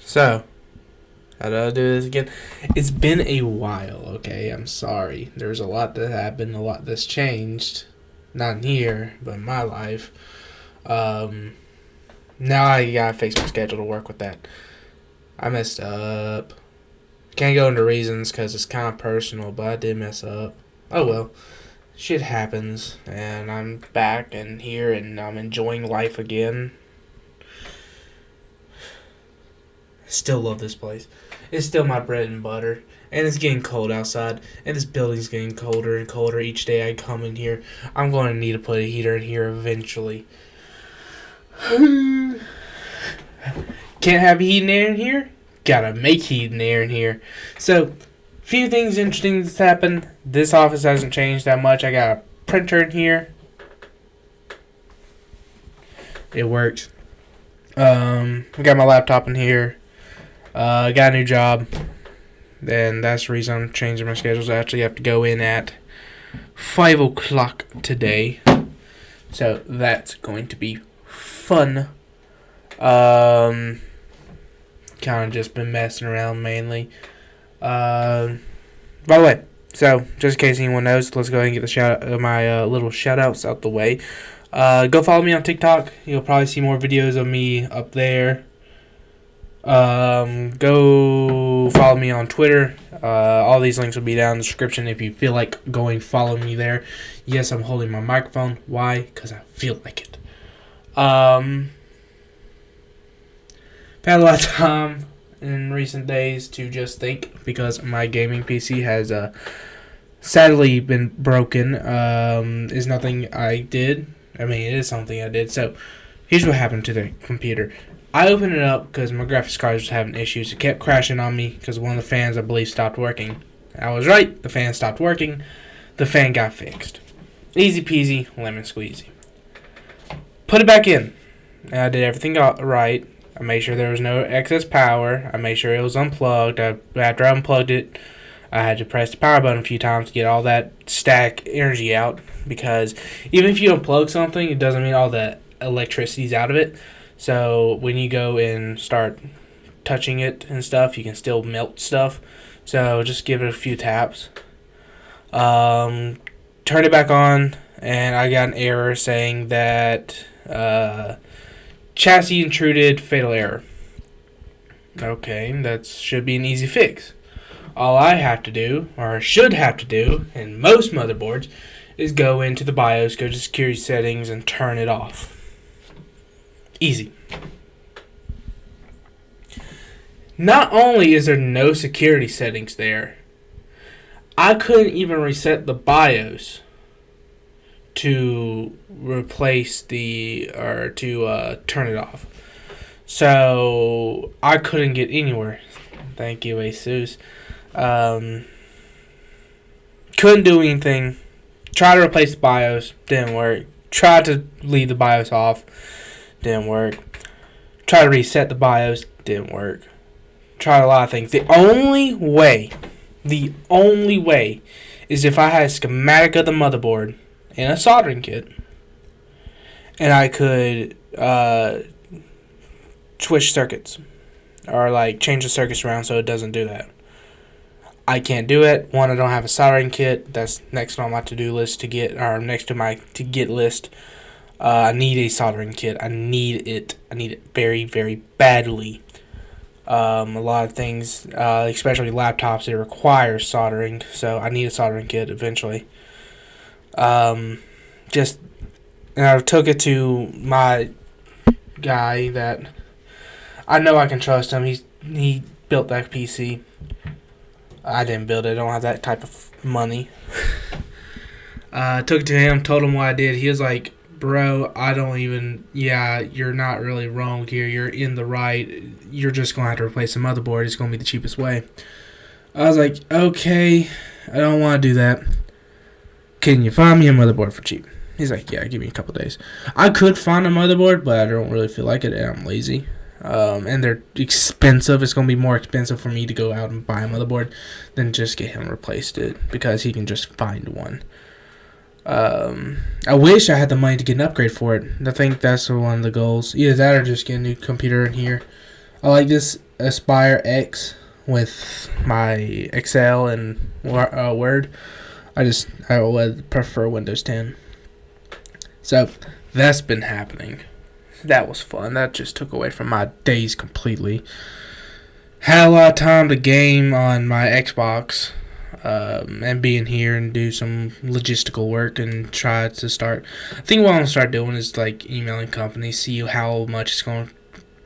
So, how do I do this again? It's been a while, okay? I'm sorry. There's a lot that happened, a lot that's changed. Not in here, but in my life. Now I gotta fix my schedule to work with that. I messed up. Can't go into reasons because it's kind of personal, but I did mess up. Oh well. Shit happens, and I'm back and here, and I'm enjoying life again. Still love this place. It's still my bread and butter. And it's getting cold outside. And this building's getting colder and colder each day I come in here. I'm going to need to put a heater in here eventually. Can't have heat and air in here? Gotta make heat and air in here. So, few things interesting that's happened. This office hasn't changed that much. I got a printer in here. It works. I got my laptop in here. I got a new job, and that's the reason I'm changing my schedules. I actually have to go in at 5 o'clock today, so that's going to be fun. Kind of just been messing around mainly. By the way, so just in case anyone knows, let's go ahead and get my little shout outs out the way. Go follow me on TikTok. You'll probably see more videos of me up there. Go follow me on Twitter. All these links will be down in the description if you feel like going follow me there. Yes, I'm holding my microphone. Why? Because I feel like it. I've had a lot of time in recent days to just think because my gaming PC has sadly been broken. Is nothing I did. I mean, it is something I did. So here's what happened to the computer. I opened it up because my graphics card was having issues. It kept crashing on me because one of the fans, I believe, stopped working. I was right. The fan stopped working. The fan got fixed. Easy peasy, lemon squeezy. Put it back in. And I did everything right. I made sure there was no excess power. I made sure it was unplugged. After I unplugged it, I had to press the power button a few times to get all that static energy out. Because even if you unplug something, it doesn't mean all the electricity's out of it. So when you go and start touching it and stuff, you can still melt stuff. So just give it a few taps. Turn it back on, and I got an error saying that chassis intruded, fatal error. Okay, that should be an easy fix. All I have to do, or should have to do, in most motherboards, is go into the BIOS, go to security settings, and turn it off. Easy. Not only is there no security settings there, I couldn't even reset the BIOS to replace turn it off. So I couldn't get anywhere. Thank you, Asus. Couldn't do anything. Tried to replace the BIOS, didn't work. Tried to leave the BIOS off, didn't work. Tried to reset the BIOS, didn't work. Tried a lot of things. The only way is if I had a schematic of the motherboard and a soldering kit, and I could switch circuits or like change the circuits around so it doesn't do that. I can't do it. One, I don't have a soldering kit. That's next on my to-do list to get, or next to my to-get list. I need a soldering kit. I need it. I need it very, very badly. A lot of things, especially laptops, it requires soldering. So I need a soldering kit eventually. And I took it to my guy that I know I can trust him. He built that PC. I didn't build it. I don't have that type of money. Took it to him, told him what I did. He was like, bro, you're not really wrong here. You're in the right. You're just going to have to replace the motherboard. It's going to be the cheapest way. I was like, okay, I don't want to do that. Can you find me a motherboard for cheap? He's like, yeah, give me a couple days. I could find a motherboard, but I don't really feel like it, and I'm lazy. And they're expensive. It's going to be more expensive for me to go out and buy a motherboard than just get him replaced it because he can just find one. I wish I had the money to get an upgrade for it. I think that's one of the goals. Either that or just get a new computer in here. I like this Aspire X with my Excel and Word. I would prefer Windows 10. So that's been happening. That was fun. That just took away from my days completely. Had a lot of time to game on my Xbox, and being here and do some logistical work and try to start. I think what I'm gonna start doing is like emailing companies, see how much it's gonna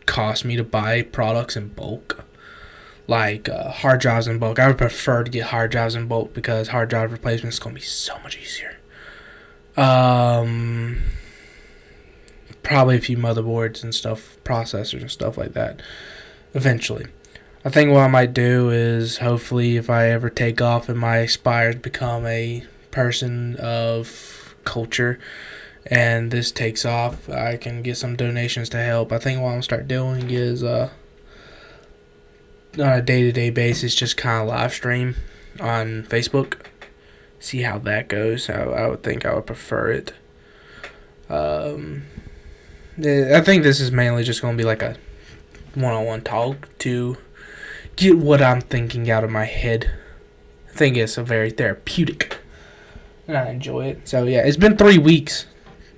cost me to buy products in bulk, like hard drives in bulk. I would prefer to get hard drives in bulk because hard drive replacement is gonna be so much easier. Probably a few motherboards and stuff, processors and stuff like that. Eventually, I think what I might do is hopefully, if I ever take off and my aspire to become a person of culture, and this takes off, I can get some donations to help. I think what I'm gonna start doing is on a day-to-day basis, just kind of live stream on Facebook. See how that goes. I would think I would prefer it. I think this is mainly just going to be like a one-on-one talk to get what I'm thinking out of my head. I think it's a very therapeutic, and I enjoy it. So yeah, it's been 3 weeks,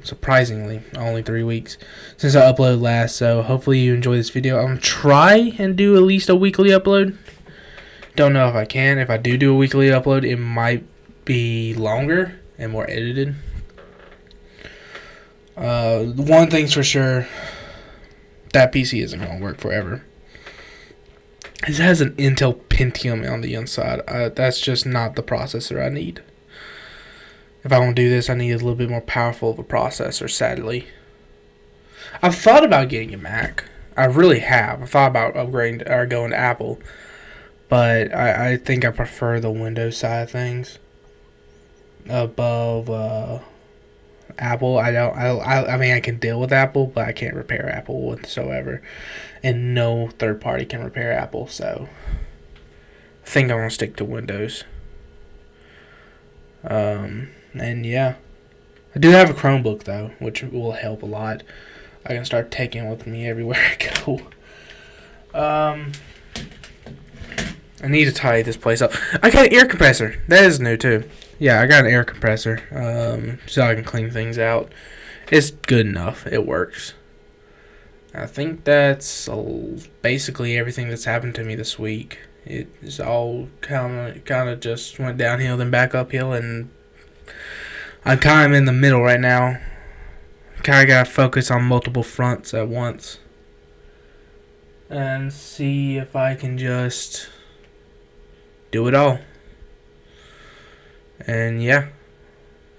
surprisingly, only 3 weeks since I uploaded last. So hopefully you enjoy this video. I'm gonna try and do at least a weekly upload. Don't know if I can. If I do a weekly upload, it might be longer and more edited. One thing's for sure, that PC isn't going to work forever. It has an Intel Pentium on the inside. That's just not the processor I need. If I want to do this, I need a little bit more powerful of a processor, sadly. I've thought about getting a Mac. I really have. I've thought about upgrading or going to Apple. But I think I prefer the Windows side of things above Apple. I mean, I can deal with Apple, but I can't repair Apple whatsoever, and no third party can repair Apple. So I think I'm gonna stick to Windows. And yeah, I do have a Chromebook though, which will help a lot. I can start taking it with me everywhere I go. I need to tidy this place up. I got an air compressor. That is new too. Yeah, I got an air compressor, so I can clean things out. It's good enough. It works. I think that's basically everything that's happened to me this week. It's all kind of just went downhill, then back uphill, and I'm kind of in the middle right now. Kind of got to focus on multiple fronts at once and see if I can just do it all. And yeah,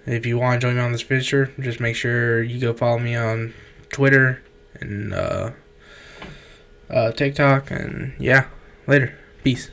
if you want to join me on this adventure, just make sure you go follow me on Twitter and TikTok. And yeah, later. Peace.